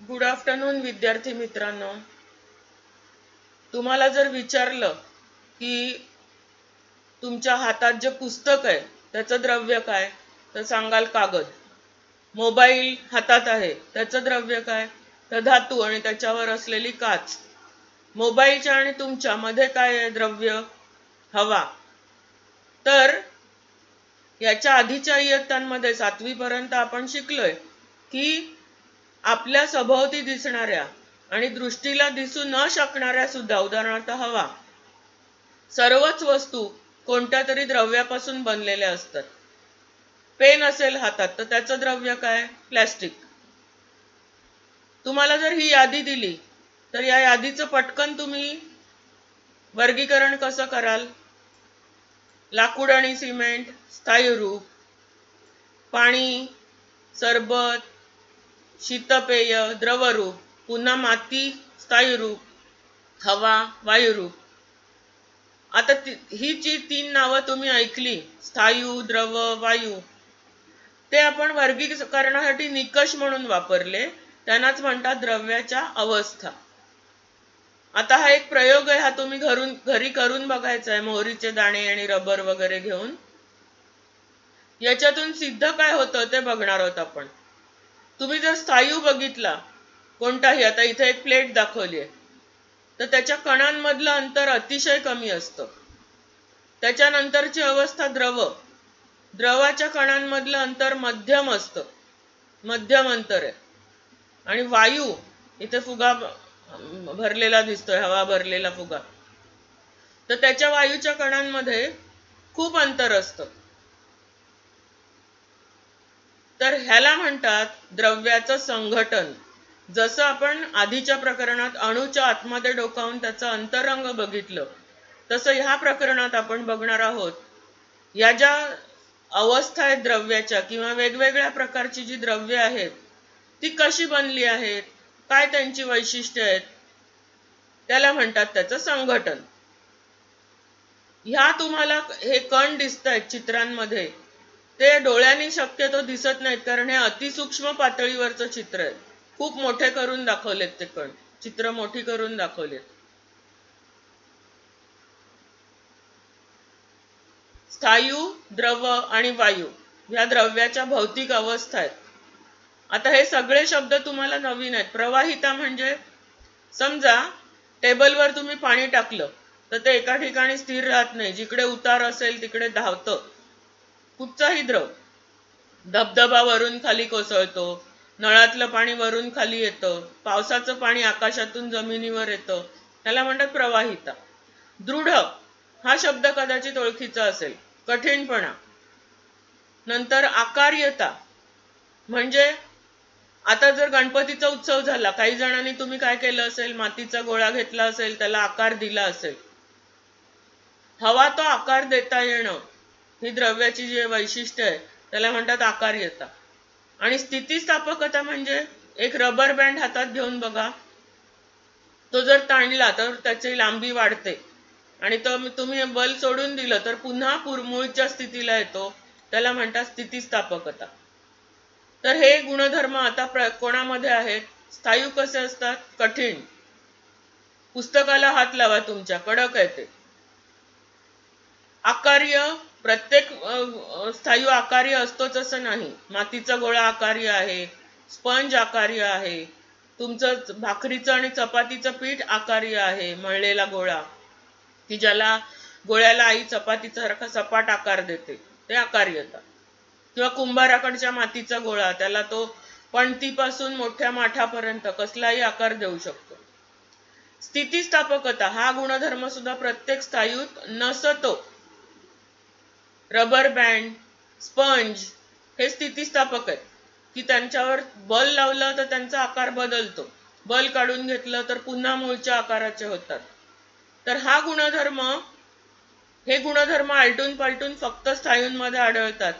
Good afternoon विद्यार्थी मित्रांनो. तुम्हाला जर विचारलं की तुमच्या हातात जे पुस्तक आहे त्याचं द्रव्य काय, तर सांगाल कागद. मोबाईल हातात आहे त्याचं द्रव्य काय, तर धातू आणि त्याच्यावर असलेली काच. मोबाईलच्या आणि तुमच्या मध्ये काय आहे द्रव्य? हवा. तर याच्या आधीच्या इयत्तांमध्ये 7वी पर्यंत आपण शिकलोय की आपल्या सभोवती दिसणाऱ्या आणि दृष्टीला दिसू न शकणाऱ्या सुद्धा, उदाहरणार्थ हवा, सर्वच वस्तू कोणत्या तरी द्रव्यापासून बनलेल्या असतात. पेन असेल हातात तर त्याचं द्रव्य काय? प्लॅस्टिक. तुम्हाला जर ही यादी दिली तर या यादीचं पटकन तुम्ही वर्गीकरण कसं कराल? लाकूड आणि सिमेंट, स्थायीरूप, पाणी, सरबत, शीतपेय, द्रवरूप, पुन्हा माती, स्थायीरूप, हवा, वायुरूप. आता ही जी 3 नावं तुम्ही ऐकली, स्थायू, द्रव, वायू, ते आपण वर्गीकरणासाठी निकष म्हणून वापरले. त्यांनाच म्हणतात द्रव्याच्या अवस्था. आता हा एक प्रयोग आहे, हा तुम्ही घरी करून बघायचा आहे, मोहरीचे दाणे आणि रबर वगैरे घेऊन. याच्यातून सिद्ध काय होतं ते बघणार आहोत आपण. तुम्ही जर स्थायू बघितला कोणताही, आता इथे एक प्लेट दाखवली आहे, तर त्याच्या कणांमधलं अंतर अतिशय कमी असतं. त्याच्यानंतरची अवस्था द्रव. द्रवाच्या कणांमधलं अंतर मध्यम असतं, मध्यम अंतर आहे. आणि वायू, इथे फुगा भरलेला दिसतोय, हवा भरलेला फुगा, तर त्याच्या वायूच्या कणांमध्ये खूप अंतर असतं. तर ह्याला म्हणतात द्रव्याचं संघटन. जसं आपण आधीच्या प्रकरणात अणूच्या आतमध्ये डोकावून त्याचं अंतरंग बघितलं, तसं ह्या प्रकरणात आपण बघणार आहोत या ज्या अवस्था आहेत द्रव्याच्या किंवा वेगवेगळ्या प्रकारची जी द्रव्य आहेत ती कशी बनली आहेत, काय त्यांची वैशिष्ट्ये आहेत, त्याला म्हणतात त्याचं संघटन. ह्या तुम्हाला हे कण दिसत आहेत चित्रांमध्ये, ते डोळ्यांनी शक्यतो दिसत नाहीत कारण हे अतिसूक्ष्म पातळीवरचं चित्र आहे. खूप मोठे करून दाखवलेत ते कण, चित्र मोठी करून दाखवलेत. स्थायू, द्रव आणि वायू ह्या द्रव्याच्या भौतिक अवस्था आहेत. आता हे सगळे शब्द तुम्हाला नवीन आहेत. प्रवाहिता म्हणजे, समजा टेबलवर तुम्ही पाणी टाकलं तर ते एका ठिकाणी स्थिर राहत नाही, जिकडे उतार असेल तिकडे धावतं. कुठचाही द्रव, धबधबा वरून खाली कोसळतो, नळातलं पाणी वरून खाली येतं, पावसाचं पाणी आकाशातून जमिनीवर येतं, त्याला म्हणतात प्रवाहिता. दृढ हा शब्द कदाचित ओळखीचा असेल, कठीणपणा. नंतर आकार्यता म्हणजे, आता जर गणपतीचा उत्सव झाला, काही जणांनी तुम्ही काय केलं असेल, मातीचा गोळा घेतला असेल, त्याला आकार दिला असेल. हवा तो आकार देता येणं ही द्रव्याची जी वैशिष्ट्य आहे त्याला म्हणतात आकार्यता. आणि स्थितिस्थापकता म्हणजे, एक रबर बँड हातात घेऊन बघा, तो जर ताणला तर त्याची लांबी वाढते आणि तो तुम्ही बल सोडून दिलं तर पुन्हा मूळच्या स्थितीला येतो, त्याला म्हणतात स्थितिस्थापकता. तर हे गुणधर्म आता कोणामध्ये आहेत? स्थायू कसे असतात? कठीण. पुस्तकाला हात लावा तुमच्या, कडक आहे ते. आकार्य, प्रत्येक स्थायू आकार्य असतोच असं नाही. मातीचा गोळा आकार्य आहे, स्पंज आकार्य आहे, तुमचं भाकरीचं आणि चपातीचं पीठ आकार्य आहे, मळलेला गोळा, की ज्याला गोळ्याला आई चपातीसारखा सपाट आकार देते, ते आकार्यता. किंवा कुंभाराकडच्या मातीचा गोळा, त्याला तो पणतीपासून मोठ्या माठापर्यंत कसलाही आकार देऊ शकतो. स्थितिस्थापकता हा गुणधर्म सुद्धा प्रत्येक स्थायूत नसतो. रबर बँड, स्पंज हे स्थितिस्थापक आहेत, की त्यांच्यावर बल लावलं तर त्यांचा आकार बदलतो, बल काढून घेतलं तर पुन्हा मूळच्या आकाराचे होतात. तर हा गुणधर्म, हे गुणधर्म आलटून पालटून फक्त स्थायूंमध्ये आढळतात.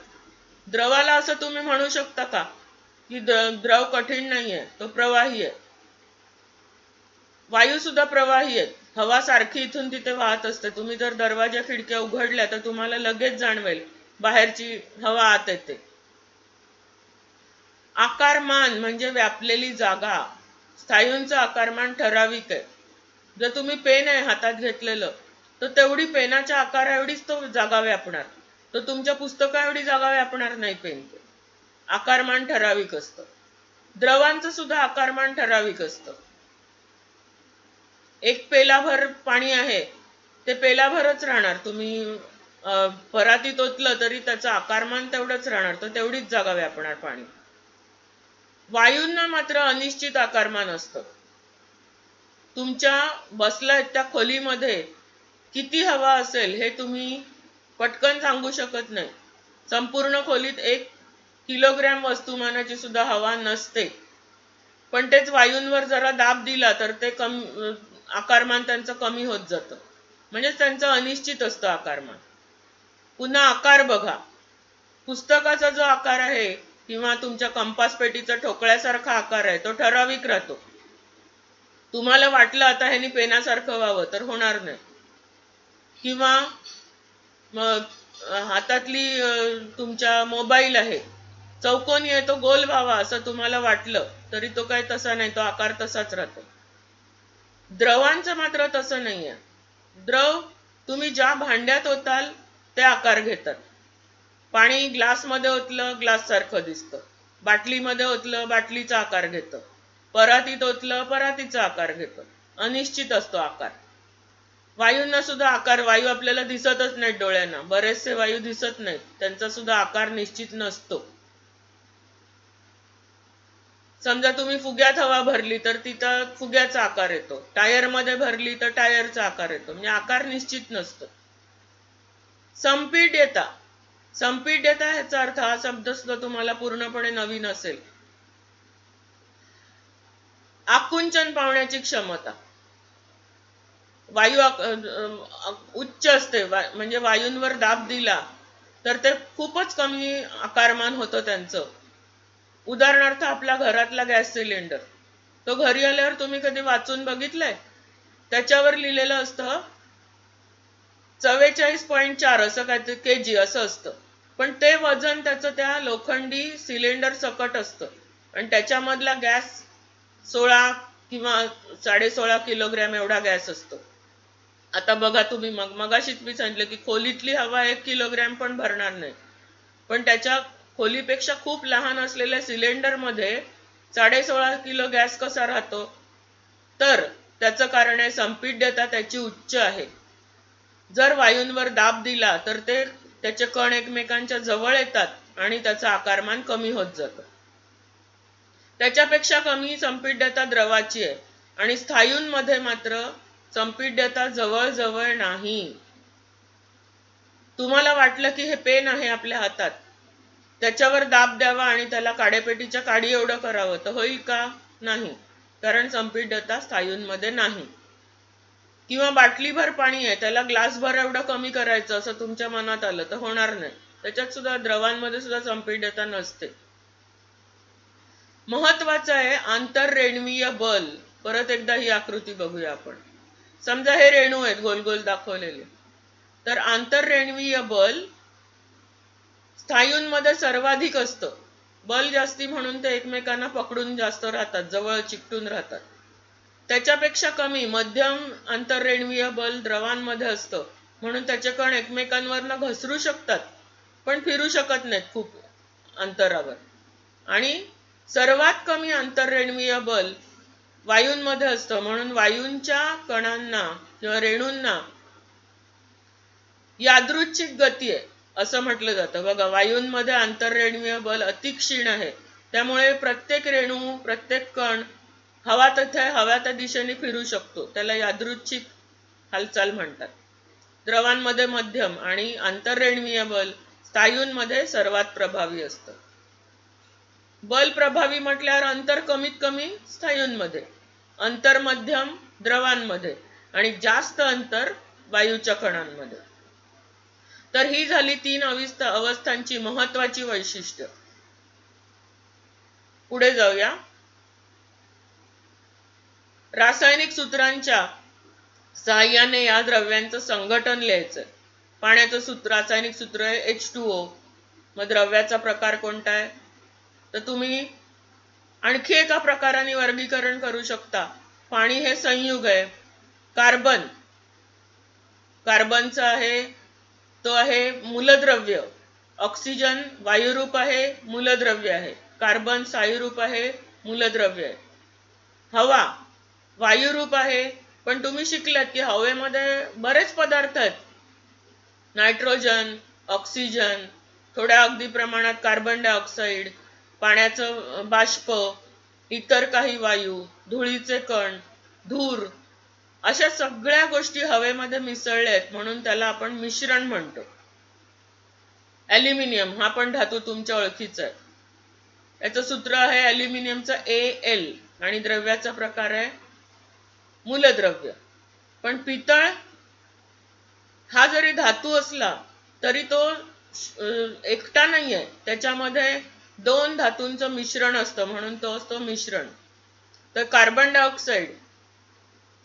द्रवाला असं तुम्ही म्हणू शकता का की द्रव कठीण नाहीये, तो प्रवाही आहे. वायू सुद्धा प्रवाही आहेत. हवा सारखी इथून तिथे वाहत असते. तुम्ही जर दरवाजा खिडक्या उघडल्या तर तुम्हाला लगेच जाणवेल बाहेरची हवा आत येते. आकारमान म्हणजे व्यापलेली जागा. स्थायूंचं आकारमान ठराविक आहे. जर तुम्ही पेन आहे हातात घेतलेलं, तर तेवढी पेनाच्या आकारा एवढीच तो जागा व्यापणार. तर तुमच्या पुस्तका एवढी जागा व्यापणार नाही पेन. आकारमान ठराविक असतं. द्रवांचं सुद्धा आकारमान ठराविक असतं. एक पेलाभर पाणी आहे, ते पेलाभरच राहणार. तुम्ही परातीत ओतलं तरी त्याचं आकारमान तेवढंच राहणार, तर तेवढीच जागा व्यापणार पाणी. वायूंना मात्र अनिश्चित आकारमान असतं. तुमच्या बसलाय त्या खोलीमध्ये किती हवा असेल हे तुम्ही पटकन सांगू शकत नाही. संपूर्ण खोलीत 1 किलोग्रॅम वस्तुमानाची सुद्धा हवा नसते. पण तेच वायूंवर जरा दाब दिला तर ते आकारमान त्यांचं कमी होत जातं. म्हणजे त्यांचं अनिश्चित असतं आकारमान. पुन्हा आकार बघा. पुस्तकाचा जो आकार आहे किंवा तुमच्या कंपास पेटीचा ठोकळ्यासारखा आकार आहे, तो ठराविक राहतो. तुम्हाला वाटलं आता ह्यानी पेनासारखं व्हावं तर होणार नाही. किंवा हातातली तुमच्या मोबाईल आहे, चौकोनी आहे, तो गोल व्हावा असं तुम्हाला वाटलं तरी तो काय तसा नाही, तो आकार तसाच राहतो. द्रवांचं मात्र तसं नाहीये. द्रव तुम्ही ज्या भांड्यात ओताल ते आकार घेतात. पाणी ग्लासमध्ये ओतलं ग्लास सारखं दिसतं, बाटलीमध्ये ओतलं बाटलीचा आकार घेतं, परातीत ओतलं परातीचा आकार घेतं. अनिश्चित असतो आकार. वायूंना सुद्धा आकार, वायू आपल्याला दिसतच नाहीत डोळ्यांना. बरेचसे वायू दिसत नाहीत, त्यांचा सुद्धा आकार निश्चित नसतो. समजा तुम्ही फुग्यात हवा भरली तर तिथं फुग्याचा आकार येतो, टायर मध्ये भरली तर टायरचा आकार येतो. म्हणजे आकार निश्चित नसतो. संपीड्यता. संपीड्यता ह्याचा अर्थ, हा शब्द सुद्धा तुम्हाला पूर्णपणे नवीन असेल. आकुंचन पावण्याची क्षमता. वायू उच्च असते, म्हणजे वायूंवर दाब दिला तर ते खूपच कमी आकारमान होतं त्यांचं. उदाहरणार्थ आपला घरातला गॅस सिलेंडर, तो घरी आल्यावर तुम्ही कधी वाचून बघितलंय? त्याच्यावर लिहिलेलं असतं 44.4 असं काहीतरी केजी असं असतं. पण ते वजन त्याचं त्या लोखंडी सिलेंडर सकट असतं आणि त्याच्यामधला गॅस 16 किंवा 16.5 किलोग्रॅम एवढा गॅस असतो. आता बघा तुम्ही, मगाशीच मी सांगितलं की खोलीतली हवा 1 किलोग्रॅम पण भरणार नाही. पण त्याच्या खोलीपेक्षा खूप लहान असलेल्या सिलेंडर मध्ये 16.5 किलो गॅस कसा राहतो? तर त्याचं कारण आहे संपीड्यता त्याची उच्च आहे. जर वायूंवर दाब दिला तर त्याचे कण एकमेकांच्या जवळ येतात आणि त्याचा आकारमान कमी होत जातं. त्याच्यापेक्षा कमी संपीड्यता द्रवाची आहे आणि स्थायूंमध्ये मात्र संपीड्यता जवळ नाही. तुम्हाला वाटलं की हे पेन आहे आपल्या हातात, त्याच्यावर दाब द्यावा आणि त्याला काड्यापेटीच्या काडी एवढं करावं, तर होईल का? नाही, कारण संपीड्यता स्थायूंमध्ये नाही. किंवा बाटलीभर पाणी आहे, त्याला ग्लासभर एवढं कमी करायचं असं तुमच्या मनात आलं तर होणार नाही. त्याच्यात सुद्धा द्रवांमध्ये सुद्धा संपीड्यता नसते. महत्वाचं आहे आंतररेणवीय बल. परत एकदा ही आकृती बघूया आपण. समजा हे रेणू आहेत गोल गोल दाखवलेले, तर आंतररेणवीय बल स्थायूंमध्ये सर्वाधिक असतं. बल जास्ती म्हणून ते एकमेकांना पकडून जास्त राहतात, जवळ चिकटून राहतात. त्याच्यापेक्षा कमी मध्यम आंतररेणवीय बल द्रवांमध्ये असतं, म्हणून त्याचे कण एकमेकांवरनं घसरू शकतात पण फिरू शकत नाहीत खूप अंतरावर. आणि सर्वात कमी आंतररेणवीय बल वायूंमध्ये असतं, म्हणून वायूंच्या कणांना किंवा रेणूंना यादृच्छिक गती आहे असं म्हटलं जातं. बघा, वायूंमध्ये आंतररेणवीय बल अति क्षीण आहे, त्यामुळे प्रत्येक रेणू प्रत्येक कण हवा त्या दिशेने फिरू शकतो. त्याला यादृच्छिक हालचाल म्हणतात. द्रवांमध्ये मध्यम आणि आंतररेणवीय बल स्थायूंमध्ये सर्वात प्रभावी असतं. बल प्रभावी म्हटल्यावर अंतर कमीत कमी स्थायूंमध्ये, अंतर मध्यम द्रवांमध्ये आणि जास्त अंतर वायूच्या कणांमध्ये. तर ही झाली 3 अवस्थांची महत्वाची वैशिष्ट्य. पुढे जाऊया. रासायनिक सूत्रांच्या सहाय्याने या द्रव्यांचं संघटन लिहायचं. पाण्याचं रासायनिक सूत्र आहे H2O. मग द्रव्याचा प्रकार कोणता आहे? तर तुम्ही आणखी एका प्रकाराने वर्गीकरण करू शकता. पाणी हे संयुग आहे. कार्बन, कार्बनचा आहे तो आहे मूलद्रव्य. ऑक्सिजन वायुरूप आहे, मूलद्रव्य आहे. कार्बन स्थायीरूप आहे, मूलद्रव्य आहे. हवा वायुरूप आहे, पण तुम्ही शिकलात की हवेमध्ये बरेच पदार्थ आहेत. नायट्रोजन, ऑक्सिजन, थोड्या अगदी प्रमाणात कार्बन डायऑक्साईड, पाण्याचं बाष्प, इतर काही वायू, धुळीचे कण, धूर, अशा सगळ्या गोष्टी हवेमध्ये मिसळल्या आहेत, म्हणून त्याला आपण मिश्रण म्हणतो. ॲल्युमिनियम हा पण धातू तुमच्या ओळखीचा आहे. याचं सूत्र आहे ॲल्युमिनियमचं Al आणि द्रव्याचा प्रकार आहे मूलद्रव्य. पण पितळ हा जरी धातू असला तरी तो एकटा नाही आहे, त्याच्यामध्ये दोन धातूंचं मिश्रण असतं, म्हणून तो असतो मिश्रण. तर कार्बन डायऑक्साईड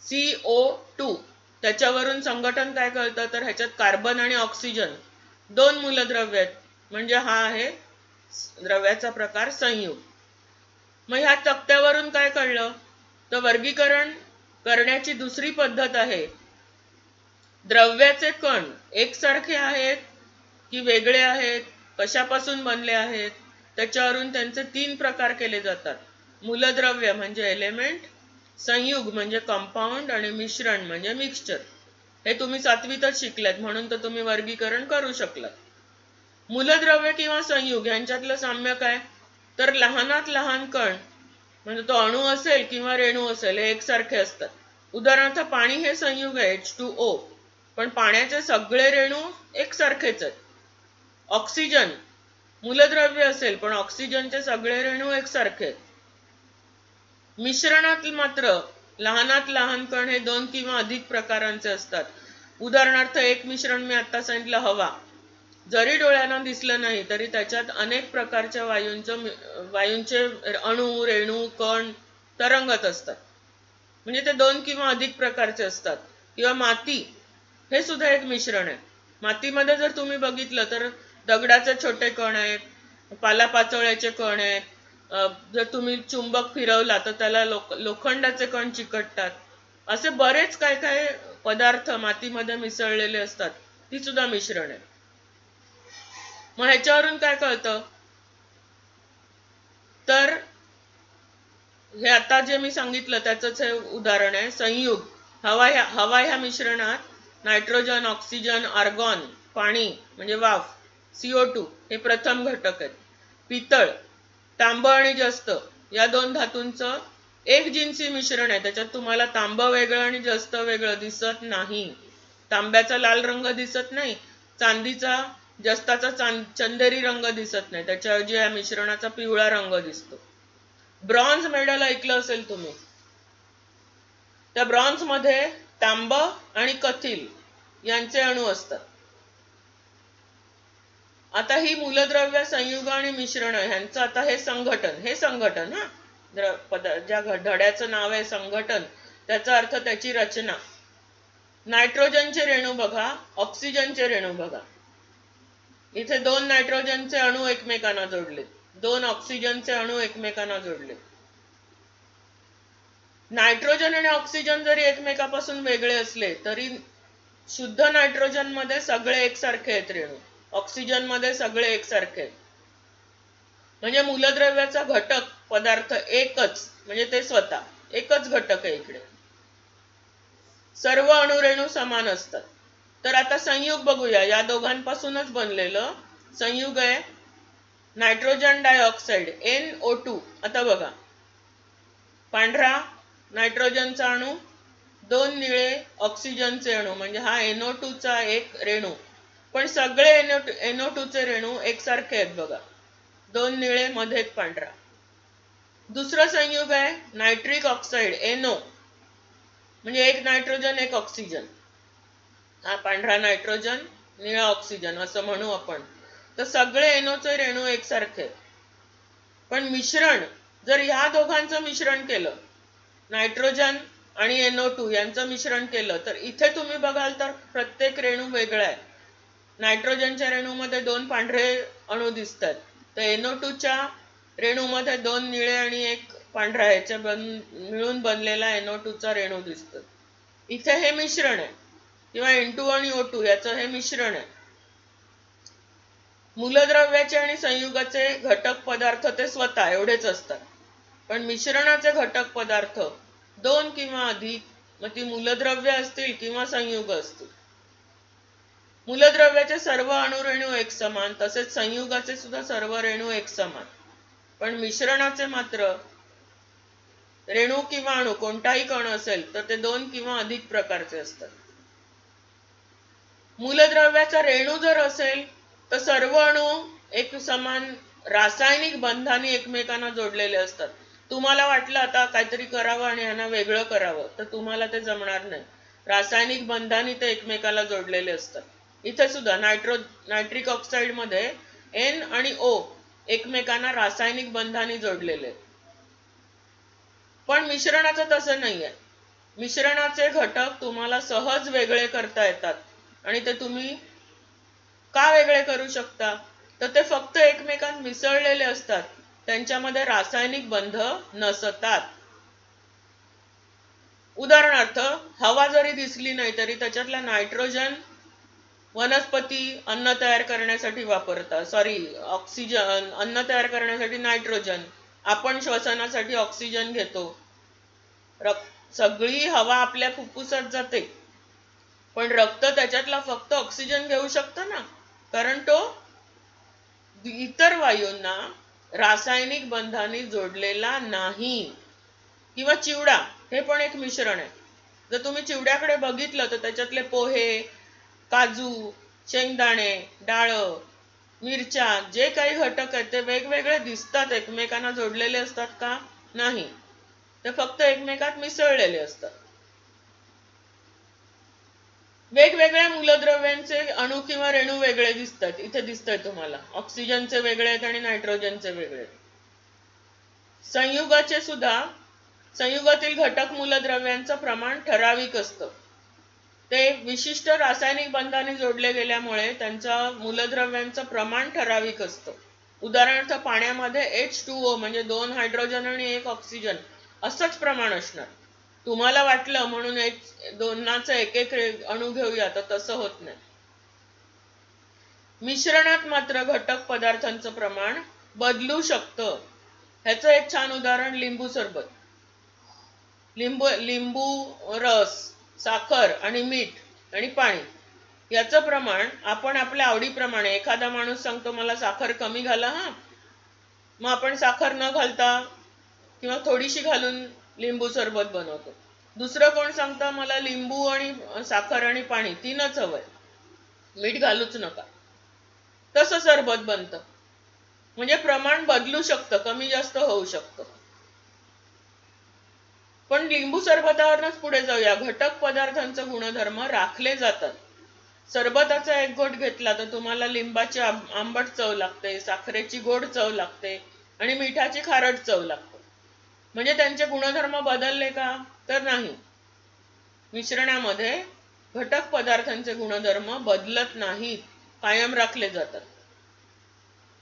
CO2, त्याच्यावरून संघटन काय कळतं, तर ह्याच्यात कार्बन आणि ऑक्सिजन दोन मूलद्रव्य आहेत, म्हणजे हा आहे द्रव्याचा प्रकार संयुग. मग ह्या तक्त्यावरून काय कळलं, तर वर्गीकरण करण्याची दुसरी पद्धत आहे. द्रव्याचे कण एकसारखे आहेत की वेगळे आहेत, कशापासून बनले आहेत, त्याच्यावरून त्यांचे 3 प्रकार केले जातात. मूलद्रव्य म्हणजे एलिमेंट, संयुग म्हणजे कंपाऊंड आणि मिश्रण म्हणजे मिक्सचर. हे तुम्ही 7वीतच शिकलात, म्हणून तर तुम्ही वर्गीकरण करू शकलात. मूलद्रव्य किंवा संयुग यांच्यातलं साम्य काय, तर लहानात लहान कण म्हणजे तो अणू असेल किंवा रेणू असेल हे एकसारखे असतात. उदाहरणार्थ पाणी हे संयुग आहे H2O, पण पाण्याचे सगळे रेणू एकसारखेच आहेत. ऑक्सिजन मूलद्रव्य असेल पण ऑक्सिजनचे सगळे रेणू एकसारखे आहेत. मिश्रणात मात्र लहानात लहान कण हे 2 किंवा अधिक प्रकारांचे असतात. उदाहरणार्थ एक मिश्रण मी आता सांगितलं हवा, जरी डोळ्यांना दिसलं नाही तरी त्याच्यात अनेक प्रकारच्या वायूंचे अणू, रेणू, कण तरंगत असतात, म्हणजे ते 2 किंवा अधिक प्रकारचे असतात. किंवा माती हे सुद्धा एक मिश्रण आहे. मातीमध्ये जर तुम्ही बघितलं तर दगडाचे छोटे कण आहेत, पालापाचोळ्याचे कण आहेत. जर तुम्ही चुंबक फिरवला तर त्याला लोखंडाचे कण चिकटतात. असे बरेच काय काय पदार्थ मातीमध्ये मिसळलेले असतात, ती सुद्धा मिश्रण आहे. मग ह्याच्यावरून काय कळतं, तर हे आता जे मी सांगितलं त्याचंच हे उदाहरण आहे. संयुग हवा ह्या मिश्रणात नायट्रोजन, ऑक्सिजन, आर्गॉन, पाणी म्हणजे वाफ, CO2 हे प्रथम घटक आहेत. पितळ तांब आणि जस्त या 2 धातूंचं एक जिन्सी मिश्रण आहे. त्याच्यात तुम्हाला तांब वेगळं आणि जस्त वेगळं दिसत नाही. तांब्याचा लाल रंग दिसत नाही, चांदीचा जस्ताचा चंदेरी रंग दिसत नाही, त्याच्याऐवजी या मिश्रणाचा पिवळा रंग दिसतो. ब्रॉन्झ मेडल ऐकलं असेल तुम्ही, त्या ब्रॉन्झ मध्ये तांब आणि कथील यांचे अणू असतात. आता ही मूलद्रव्य, संयुग आणि मिश्रण ह्यांचं आता हे संघटन हा ज्या धड्याचं नाव आहे संघटन, त्याचा अर्थ त्याची रचना. नायट्रोजनचे रेणू बघा, ऑक्सिजनचे रेणू बघा. इथे 2 नायट्रोजनचे अणू एकमेकांना जोडलेत, 2 ऑक्सिजनचे अणू एकमेकांना जोडलेत. नायट्रोजन आणि ऑक्सिजन जरी एकमेकापासून वेगळे असले तरी शुद्ध नायट्रोजन मध्ये सगळे एकसारखे आहेत रेणू, ऑक्सिजन मध्ये सगळे एकसारखे आहेत. म्हणजे मूलद्रव्याचा घटक पदार्थ एकच, म्हणजे ते स्वतः एकच घटक आहे. इकडे सर्व अणुरेणू समान असतात. तर आता संयुग बघूया. या दोघांपासूनच बनलेलं संयुग आहे नायट्रोजन डायऑक्साईड NO2. आता बघा, पांढरा नायट्रोजनचा अणू, 2 निळे ऑक्सिजनचे अणू, म्हणजे हा NO2 चा एक रेणू. पण सगळे NO2 चे रेणू एकसारखे आहेत बघा, 2 निळे मध्ये एक पांढरा. दुसरं संयुग आहे नायट्रिक ऑक्साईड NO, म्हणजे एक नायट्रोजन एक ऑक्सिजन. हा पांढरा नायट्रोजन, निळा ऑक्सिजन असं म्हणू आपण. तर सगळे NO चे रेणू एकसारखे. पण मिश्रण जर ह्या दोघांचं मिश्रण केलं, नायट्रोजन आणि NO2 यांचं मिश्रण केलं, तर इथे तुम्ही बघाल तर प्रत्येक रेणू वेगळा आहे. नायट्रोजनच्या रेणूमध्ये 2 पांढरे अणू दिसतात, तर NO2 च्या रेणूमध्ये 2 निळे आणि एक पांढरा ह्याच्या मिळून बनलेला NO2 चा रेणू दिसतो. इथे हे मिश्रण आहे किंवा N2 आणि O2 याचं हे मिश्रण आहे. मूलद्रव्याचे आणि संयुगाचे घटक पदार्थ ते स्वतः एवढेच असतात, पण मिश्रणाचे घटक पदार्थ 2 किंवा अधिक, मग ती मूलद्रव्य असतील किंवा संयुग असतील. मूलद्रव्याचे सर्व अणुरेणू एकसमान, तसेच संयुगाचे सुद्धा सर्व रेणू एकसमान, पण मिश्रणाचे मात्र रेणू किंवा अणू कोणताही कण असेल तर ते 2 किंवा अधिक प्रकारचे असतात. मूलद्रव्याचा रेणू जर असेल तर सर्व अणू एक समान रासायनिक बंधाने एकमेकांना जोडलेले असतात. तुम्हाला वाटलं आता काहीतरी करावं आणि यांना वेगळं करावं, तर तुम्हाला ते जमणार नाही. रासायनिक बंधाने ते एकमेकाला जोडलेले असतात. इथे सुद्धा नायट्रिक ऑक्साईड मध्ये N आणि O एकमेकांना रासायनिक बंधाने जोडलेले. पण मिश्रणाचं तसं नाहीये. मिश्रणाचे घटक तुम्हाला सहज वेगळे करता येतात, आणि ते तुम्ही का वेगळे करू शकता, तर ते फक्त एकमेकांत मिसळलेले असतात, त्यांच्यामध्ये रासायनिक बंध नसतात. उदाहरणार्थ, हवा जरी दिसली नाही तरी त्याच्यातला नायट्रोजन वनस्पती अन्न तयार करण्यासाठी वापरतात. ऑक्सिजन, अन्न तयार करण्यासाठी नायट्रोजन, आपण श्वसनासाठी ऑक्सिजन घेतो. सगळी हवा आपल्या फुफ्फुसात जाते, पण रक्त त्याच्यातला फक्त ऑक्सिजन घेऊ शकतं ना, कारण तो इतर वायूंना रासायनिक बंधाने जोडलेला नाही. किंवा चिवडा, हे पण एक मिश्रण आहे. जर तुम्ही चिवड्याकडे बघितलं तर त्याच्यातले पोहे, काजू, शेंगदाणे, डाळ, मिरच्या, जे काही घटक आहेत ते वेगवेगळे दिसतात, एकमेकांना जोडलेले असतात का? नाही, ते फक्त एकमेकात मिसळलेले असतात. वेगवेगळ्या मूलद्रव्यांचे अणू किंवा रेणू वेगळे दिसतात. इथे दिसतंय तुम्हाला, ऑक्सिजनचे वेगळे आहेत आणि नायट्रोजनचे वेगळे आहेत. संयुगाचे सुद्धा, संयुगातील घटक मूलद्रव्यांचं प्रमाण ठराविक असतं. ते विशिष्ट रासायनिक बंधाने जोडले गेल्यामुळे त्यांच्या मूलद्रव्यांचं प्रमाण ठराविक असतं. उदाहरणार्थ, पाण्यामध्ये H2O म्हणजे 2 हायड्रोजन आणि 1 ऑक्सिजन असंच प्रमाण असणार. तुम्हाला वाटलं म्हणून दोनाचा एक एक अणू घेऊया, तर तसं होत नाही. मिश्रणात मात्र घटक पदार्थांचं प्रमाण बदलू शकतं. ह्याचं एक छान उदाहरण लिंबू सरबत. लिंबू रस, साखर आणि मीठ आणि पाणी याचं प्रमाण आपण आपल्या आवडीप्रमाणे, एखादा माणूस सांगतो मला साखर कमी घाला हा, मग आपण साखर न घालता किंवा थोडीशी घालून लिंबू सरबत बनवतो. दुसरं कोण सांगतं मला लिंबू आणि साखर आणि पाणी तीनच हवंय, मीठ घालूच नका, तसं सरबत बनतं. म्हणजे प्रमाण बदलू शकतं, कमी जास्त होऊ शकतं. पण लिंबू सरबतावरच पुढे जाऊया. घटक पदार्थांचे गुणधर्म राखले जातात. सरबताचा एक घोट घेतला तर तुम्हाला लिंबाची आंबट चव लागते, साखरेची गोड चव लागते आणि मिठाची खारट चव लागते. म्हणजे त्यांचे गुणधर्म बदलले का? तर नाही. मिश्रणामध्ये घटक पदार्थांचे गुणधर्म बदलत नाहीत, कायम राखले जातात.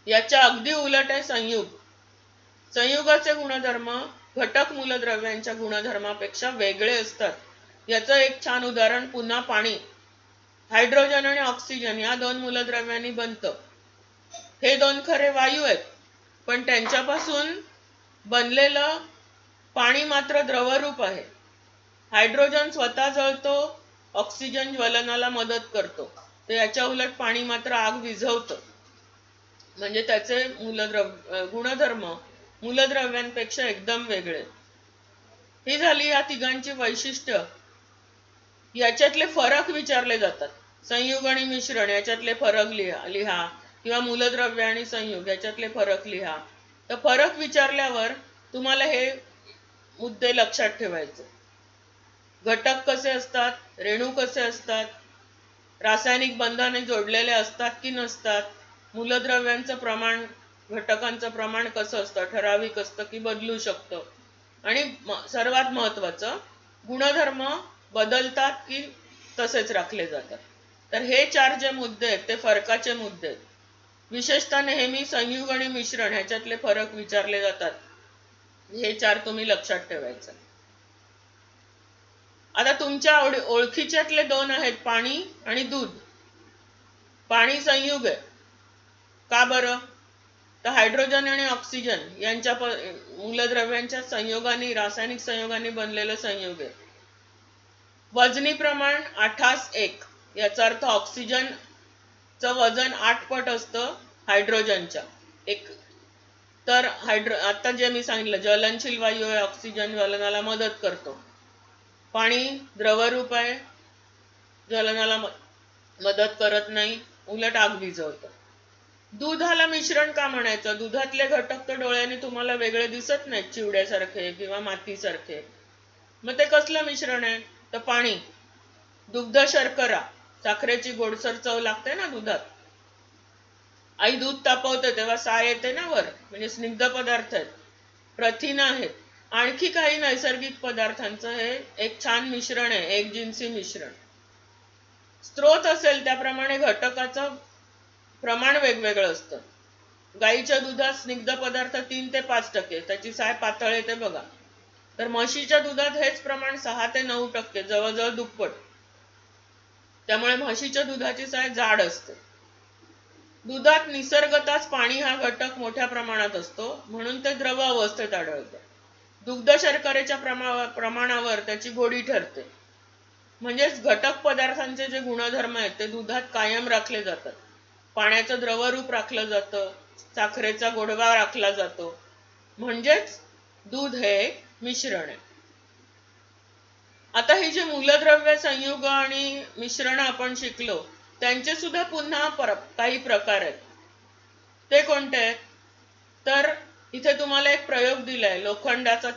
याच्या अगदी उलट आहे संयुग. संयुगाचे गुणधर्म घटक मूलद्रव्यांच्या गुणधर्मापेक्षा वेगळे असतात. याचं एक छान उदाहरण पुन्हा पाणी. हायड्रोजन आणि ऑक्सिजन या 2 मूलद्रव्यांनी बनतं. हे 2 खरे वायू आहेत, पण त्यांच्यापासून बनलेलं पाणी मात्र द्रवरूप आहे. हायड्रोजन स्वतः जळतो, ऑक्सिजन ज्वलनाला मदत करतो. तर याच्या उलट पाणी मात्र आग विझवतं. म्हणजे त्याचे गुणधर्म मूलद्रव्यांपेक्षा एकदम वेगळे. ही झाली या तिघांची वैशिष्ट्य. याच्यातले फरक विचारले जातात. संयुग आणि मिश्रण याच्यातले फरक लिहा किंवा मूलद्रव्य आणि संयुग याच्यातले फरक लिहा. तर फरक विचारल्यावर तुम्हाला हे मुद्दे लक्षात ठेवायचे. घटक कसे असतात, रेणू कसे असतात, रासायनिक बंधाने जोडलेले असतात की नसतात, मूलद्रव्यांचं प्रमाण, घटकांचं प्रमाण कसं असतं, ठराविक असतं की बदलू शकतं, आणि सर्वात महत्त्वाचं गुणधर्म बदलतात की तसेच राखले जातात. तर हे 4 जे मुद्दे आहेत ते फरकाचे मुद्दे आहेत. विशेषतः नेहमी संयुग आणि मिश्रण ह्याच्यातले फरक विचारले जातात. हे 4 तुम्ही लक्षात ठेवायचं. आता तुमच्या ओळखीच्यातले 2 आहेत, पाणी आणि दूध. पाणी संयुग आहे. का बरं? तर हायड्रोजन आणि ऑक्सिजन यांच्या मूलद्रव्यांच्या संयोगाने, रासायनिक संयोगाने बनलेलं संयुग आहे. वजनी प्रमाण 8:1. याचा अर्थ ऑक्सिजनचं वजन 8 पट असतं हायड्रोजनच्या. तर आता जे मी सांगितलं, ज्वलनशील वायू आहे, ऑक्सिजन ज्वलनाला मदत करतो. पाणी द्रवरूप आहे, ज्वलनाला मदत करत नाही, उलट आग विझवतं. दुधाला मिश्रण का म्हणायचं? दुधातले घटक तर डोळ्याने तुम्हाला वेगळे दिसत नाहीत, चिवड्यासारखे किंवा मातीसारखे. मग ते कसलं मिश्रण आहे? तर पाणी, दुग्ध शर्करा, साखरेची गोडसर चव लागते ना दुधात. आई दूध तापवते तेव्हा साय येते ना वर, म्हणजे स्निग्ध पदार्थ आहेत, प्रथिन आहेत, आणखी काही नैसर्गिक पदार्थांचं हे एक छान मिश्रण आहे, एक जिन्सी मिश्रण. स्त्रोत असेल त्याप्रमाणे घटकाचं प्रमाण वेगवेगळं असतं. गाईच्या दुधात स्निग्ध पदार्थ 3 ते 5%, त्याची साय पातळ येते बघा. तर म्हशीच्या दुधात हेच प्रमाण 6 ते 9%, जवळजवळ दुप्पट. त्यामुळे म्हशीच्या दुधाची साय जाड असते. दुधात निसर्गतःच पाणी हा घटक मोठ्या प्रमाणात असतो, म्हणून ते द्रव अवस्थेत आढळतं. दुग्ध शर्करेच्या प्रमाणावर त्याची गोडी ठरते. म्हणजेच घटक पदार्थांचे जे गुणधर्म आहेत ते दुधात कायम राखले जातात. पाण्याचं द्रवरूप राखलं जातं, साखरेचा गोडवा राखला जातो. म्हणजेच दूध हे मिश्रण आहे. आता ही जी मूलद्रव्य संयुग आणि मिश्रण आपण शिकलो, त्यांचे सुद्धा पुन्हा काही प्रकार आहेत. ते कोणते आहेत? तर इथे तुम्हाला एक प्रयोग दिलाय. लोखंडाचा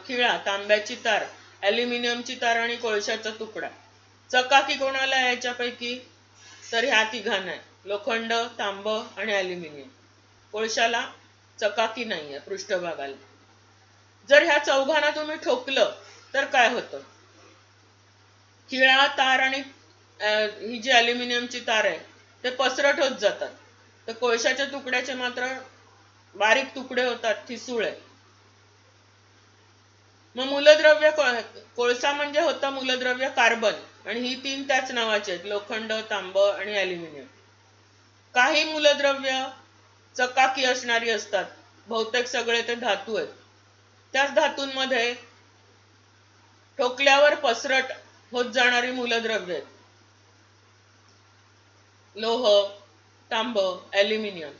खिळा, तांब्याची तार, ॲल्युमिनियमची तार आणि कोळशाचा तुकडा. चकाकी कोणाला आहे याच्यापैकी? तर ह्या तिघांना आहे, लोखंड, तांब आणि ॲल्युमिनियम. कोळशाला चकाकी नाहीये पृष्ठभागाला. जर ह्या चौघांना तुम्ही ठोकलं तर काय होतं? खिळा, तार आणि ही जी ॲल्युमिनियमची तार आहे ते पसरट होत जातात. तर कोळशाच्या तुकड्याचे मात्र बारीक तुकडे होतात, ठिसूळ. मग मूलद्रव्य, कोळसा म्हणजे होतं मूलद्रव्य कार्बन, आणि ही 3 त्याच नावाचे आहेत, लोखंड, तांब आणि ॲल्युमिनियम. काही मूलद्रव्य चकाकी असणारी असतात, बहुतेक सगळे ते धातू आहेत. त्याच धातूंमध्ये ठोकल्यावर पसरट होत जाणारी मूलद्रव्य आहेत, लोह, तांब, ॲल्युमिनियम.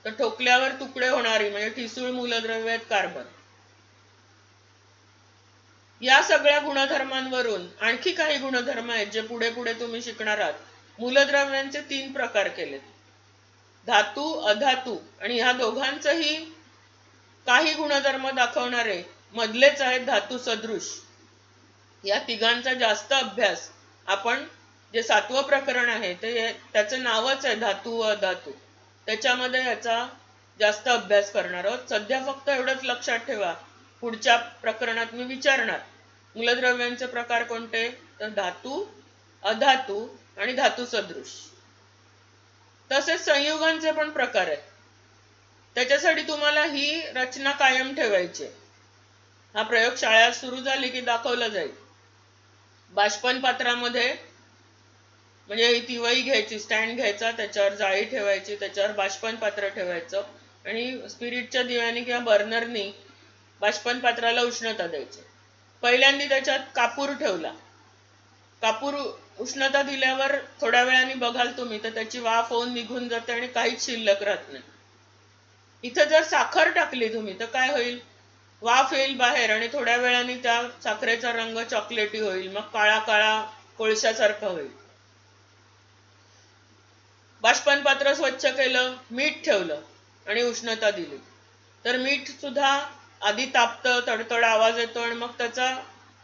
तर ठोकल्यावर तुकडे होणारी म्हणजे ठिसूळ मूलद्रव्य आहेत कार्बन. या सगळ्या गुणधर्मांवरून आणखी काही गुणधर्म आहेत जे पुढे पुढे तुम्ही शिकणार आहात. मूलद्रव्यांचे 3 प्रकार केलेत, धातू, अधातू, आणि ह्या दोघांचंही काही गुणधर्म दाखवणारे मधलेच आहेत धातू सदृश. या तिघांचा जास्त अभ्यास आपण, जे 7वं प्रकरण आहे ते त्याचं नावच आहे धातू व अधातू, त्याच्यामध्ये याचा जास्त अभ्यास करणार आहोत. सध्या फक्त एवढंच लक्षात ठेवा, पुढच्या प्रकरणात मी विचारणार मूलद्रव्यांचे प्रकार कोणते? तर धातू, अधातू आणि धातू सदृश. तसेच संयुगांचे पण प्रकार आहेत. त्याच्यासाठी तुम्हाला ही रचना कायम ठेवायची. हा प्रयोग शाळा सुरू झाली की दाखवला जाईल. बाष्पन पात्रामध्ये, म्हणजे ही ती वही घ्यायची, स्टँड घ्यायचा, त्याच्यावर जाळी ठेवायची, त्याच्यावर बाष्पन पात्र ठेवायचं आणि स्पिरिटच्या दिव्याने किंवा बर्नरनी बाष्पन पात्राला उष्णता द्यायची. पहिल्यांदा त्याच्यात कापूर ठेवला. कापूर उष्णता दिल्यावर थोड्या वेळाने बघाल तुम्ही तर त्याची वाफ होऊन निघून जाते आणि काहीच शिल्लक राहत नाही. इथं जर साखर टाकली तुम्ही तर काय होईल? वाफ येईल बाहेर आणि थोड्या वेळाने त्या साखरेचा रंग चॉकलेटी होईल, मग काळा काळा कोळशासारखा होईल. बाष्पन पात्र स्वच्छ केलं, मीठ ठेवलं आणि उष्णता दिली तर मीठ सुद्धा आधी तापतं, तडतड आवाज येतो आणि मग त्याचा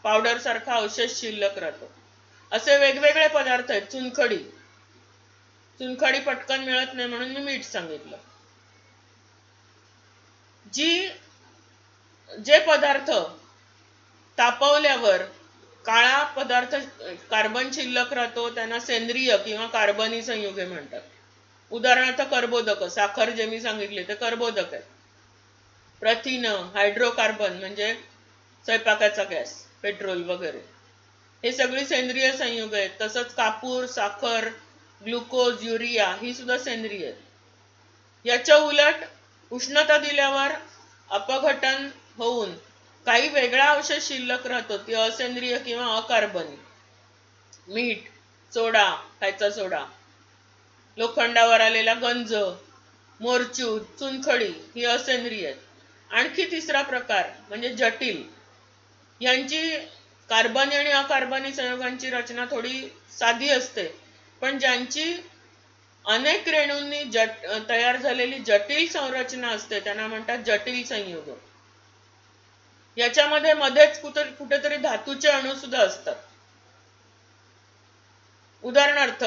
पावडर सारखा अवशेष शिल्लक राहतो. असे वेगवेगळे पदार्थ आहेत. चुनखडी पटकन मिळत नाही म्हणून मी मीठ सांगितलं. जे पदार्थ तापवल्यावर काळा पदार्थ कार्बन शिल्लक राहतो त्यांना सेंद्रिय किंवा कार्बनी संयुगे म्हणतात. उदाहरणार्थ कर्बोदक, साखर जे मी सांगितले ते कर्बोदक आहे. प्रथिन, हायड्रोकार्बन म्हणजे स्वयंपाकाचा गॅस, पेट्रोल वगैरे, हे सगळी सेंद्रिय संयुग आहेत. तसंच कापूर, साखर, ग्लुकोज, युरिया ही सुद्धा सेंद्रिय आहेत. याच्या उलट उष्णता दिल्यावर अपघटन होऊन काही वेगळा अवशेष शिल्लक राहतो, ती असेंद्रिय किंवा अकार्बनी. मीठ, सोडा, खायचा सोडा, लोखंडावर आलेला गंज, मोरचूर, चुनखडी ही असेंद्रिय आहेत. आणखी तिसरा प्रकार म्हणजे जटिल. यांची कार्बनी आणि अकार्बनी संयुगांची रचना थोडी साधी असते, पण ज्यांची अनेक रेणूंनी तयार झालेली जटिल संरचना असते त्यांना म्हणतात जटिल संयुग. याच्यामध्ये मध्येच कुठेतरी धातूचे अणू सुद्धा असतात. उदाहरणार्थ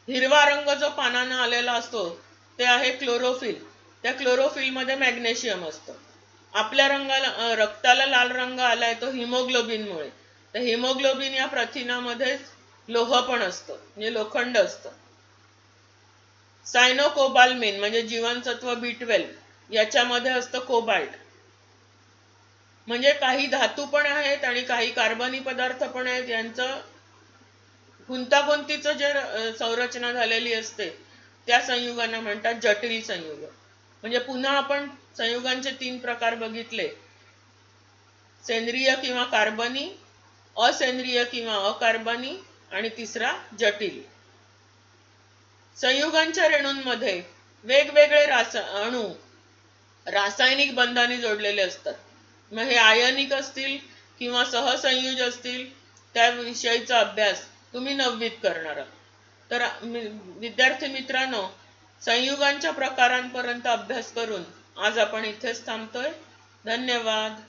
हिरवा रंग जो पानांना आलेला असतो ते आहे क्लोरोफिल. त्या क्लोरोफिल मध्ये मॅग्नेशियम असतं. आपल्या रक्ताला लाल रंग आलाय तो हिमोग्लोबिनमुळे. तर हिमोग्लोबिन या प्रथिनामध्ये लोह पण असतं, म्हणजे लोखंड असतं. सायनोकोबाल्मिन म्हणजे जीवनसत्व B12, याच्यामध्ये असतं कोबाल्ट. म्हणजे काही धातू पण आहेत आणि काही कार्बनी पदार्थ पण आहेत. यांचं गुंतागुंतीचं जे संरचना झालेली असते त्या संयुगांना म्हणतात जटिल संयुग. म्हणजे पुन्हा आपण संयुगांचे 3 प्रकार बघितले: सेंद्रिय किंवा कार्बनी, असेंद्रिय किंवा अकार्बनी आणि तिसरा जटिल. संयुगांच्या रेणूंमध्ये वेगवेगळे अणू रासायनिक बंधाने जोडलेले असतात. मग हे आयनिक असतील किंवा सहसंयुज असतील त्याविषयीचा अभ्यास तुम्ही 9वीत करणार आहात. तर विद्यार्थी मित्रांनो, संयुगांच्या प्रकारांपर्यंत अभ्यास करून आज आपण इथेच थांबतोय. धन्यवाद.